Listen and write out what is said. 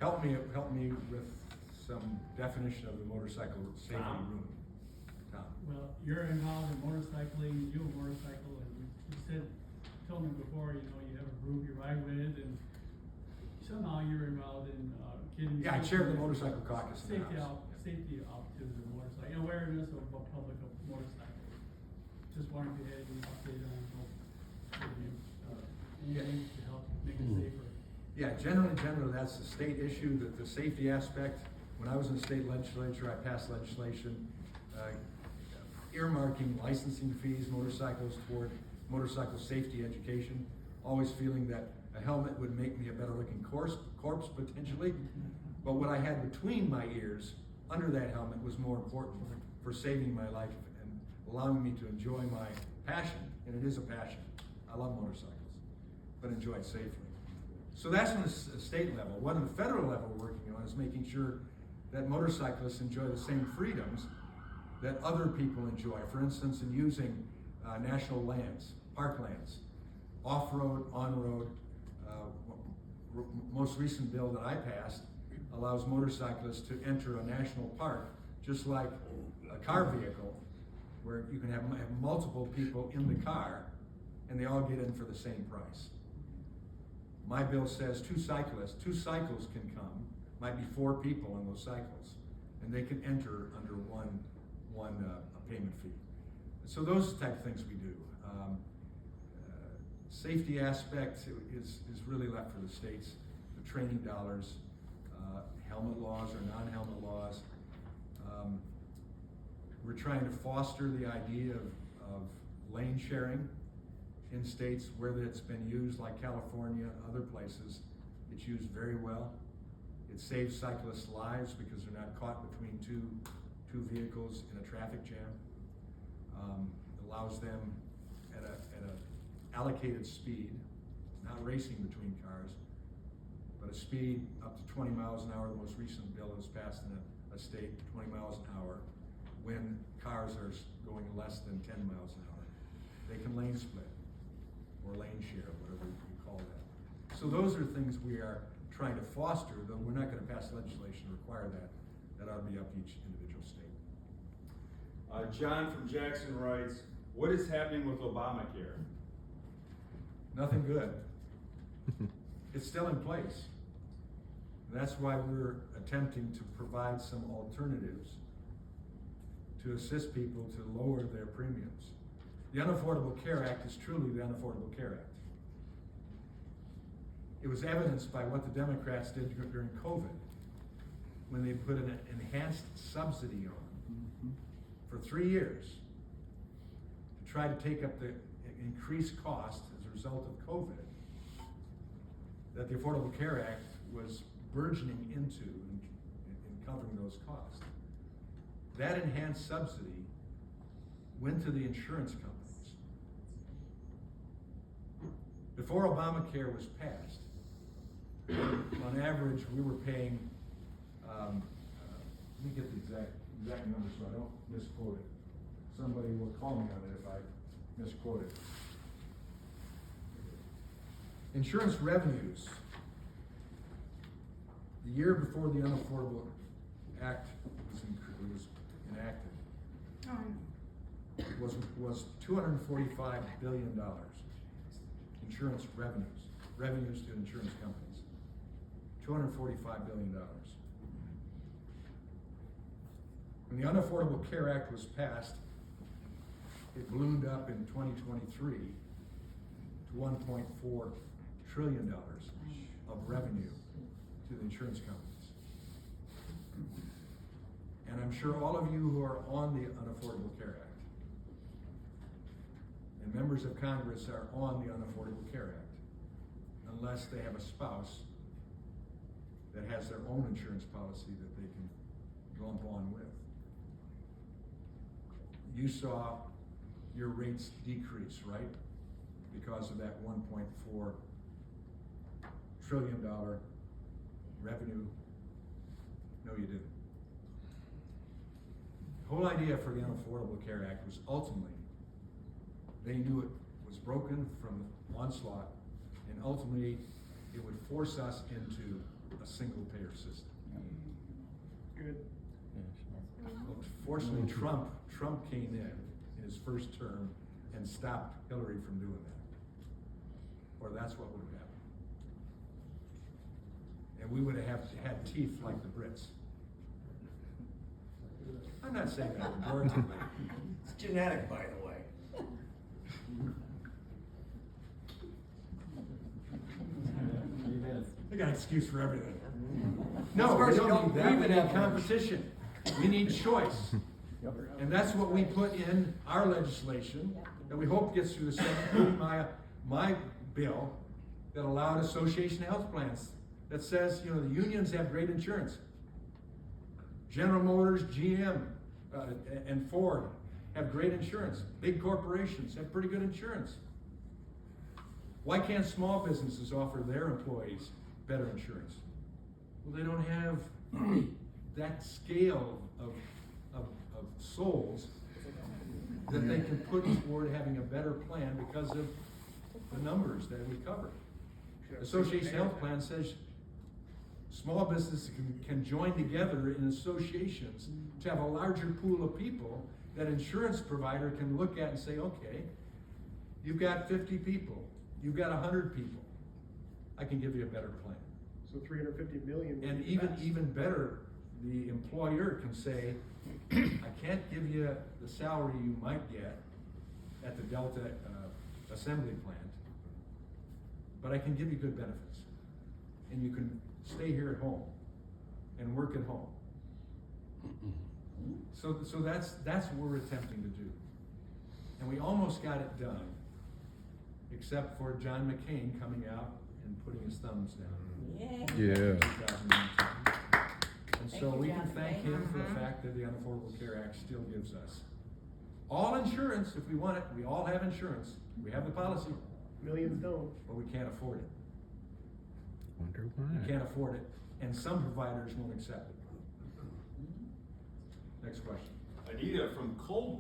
Help me with some definition of the motorcycle safety room. Tom. Well, you're involved in motorcycling, you have a motorcycle, and you told me before, you have a group you ride with, and somehow you're involved in, getting. Yeah, I chair the motorcycle caucus in the House. Safety opportunities of motorcycle, awareness of public of motorcycles. Just wanted to have an update on, anything to help make it safer. Yeah, generally, that's the state issue, that the safety aspect. When I was in the state legislature, I passed legislation earmarking licensing fees, motorcycles toward motorcycle safety education, always feeling that a helmet would make me a better looking corpse potentially. But what I had between my ears, under that helmet, was more important for saving my life and allowing me to enjoy my passion, and it is a passion. I love motorcycles, but enjoy it safely. So that's on the state level. What on the federal level we're working on is making sure that motorcyclists enjoy the same freedoms that other people enjoy. For instance, in using national lands, parklands, off-road, on-road. Most recent bill that I passed allows motorcyclists to enter a national park, just like a car vehicle, where you can have multiple people in the car, and they all get in for the same price. My bill says two cycles can come, might be 4 people on those cycles, and they can enter under one payment fee. So those type of things we do. Safety aspect is really left for the states. The training dollars, helmet laws or non-helmet laws. We're trying to foster the idea of lane sharing in states where it's been used, like California, other places. It's used very well. It saves cyclists' lives because they're not caught between two vehicles in a traffic jam. Allows them at a allocated speed, not racing between cars, but a speed up to 20 miles an hour. The most recent bill was passed in a state, 20 miles an hour, when cars are going less than 10 miles an hour. They can lane split or lane share, whatever you call that. So those are things we are trying to foster, though we're not going to pass legislation to require that. That ought to be up to each individual state. John from Jackson writes, what is happening with Obamacare? Nothing good. It's still in place. And that's why we're attempting to provide some alternatives to assist people to lower their premiums. The Unaffordable Care Act is truly the Unaffordable Care Act. It was evidenced by what the Democrats did during COVID, when they put an enhanced subsidy on for 3 years to try to take up the increased cost as a result of COVID that the Affordable Care Act was burgeoning into and covering those costs. That enhanced subsidy went to the insurance companies. Before Obamacare was passed, on average, we were paying, let me get the exact number so I don't misquote it. Somebody will call me on it if I misquote it. Insurance revenues, the year before the Unaffordable Act was enacted, was $245 billion. Insurance revenues to insurance companies, $245 billion. When the Unaffordable Care Act was passed, it ballooned up in 2023 to $1.4 trillion of revenue to the insurance companies. And I'm sure all of you who are on the Unaffordable Care Act and members of Congress are on the Unaffordable Care Act, unless they have a spouse that has their own insurance policy that they can lump on with. You saw your rates decrease, right? Because of that $1.4 trillion revenue. No, you didn't. The whole idea for the Unaffordable Care Act was ultimately, they knew it was broken from onslaught, and ultimately it would force us into a single payer system. Good. Fortunately, Trump came in his first term and stopped Hillary from doing that. Or that's what would have happened. And we would have had teeth like the Brits. I'm not saying that pejoratively. It's genetic, by the way. I got an excuse for everything. As No, far we as don't you need that, don't we even need have competition. We need choice. And that's what we put in our legislation, that we hope gets through the Senate, including my bill that allowed association health plans, that says, you know, the unions have great insurance. General Motors, GM, and Ford have great insurance. Big corporations have pretty good insurance. Why can't small businesses offer their employees better insurance? Well, they don't have that scale of souls that they can put toward having a better plan because of the numbers that we cover. Association Health Plan says small businesses can join together in associations to have a larger pool of people that insurance provider can look at and say, okay, you've got 50 people, you've got 100 people, I can give you a better plan. So 350 million. And even better, the employer can say, I can't give you the salary you might get at the Delta assembly plant, but I can give you good benefits. And you can stay here at home and work at home. So that's what we're attempting to do. And we almost got it done, except for John McCain coming out and putting his thumbs down. Yeah. And Thank so you, we John can thank McCain. him for the fact that the Unaffordable Care Act still gives us all insurance if we want it. We all have insurance. We have the policy, Millions don't. but we can't afford it. Wonder We why. can't afford it, and some providers won't accept it. Next question. Anita from Cold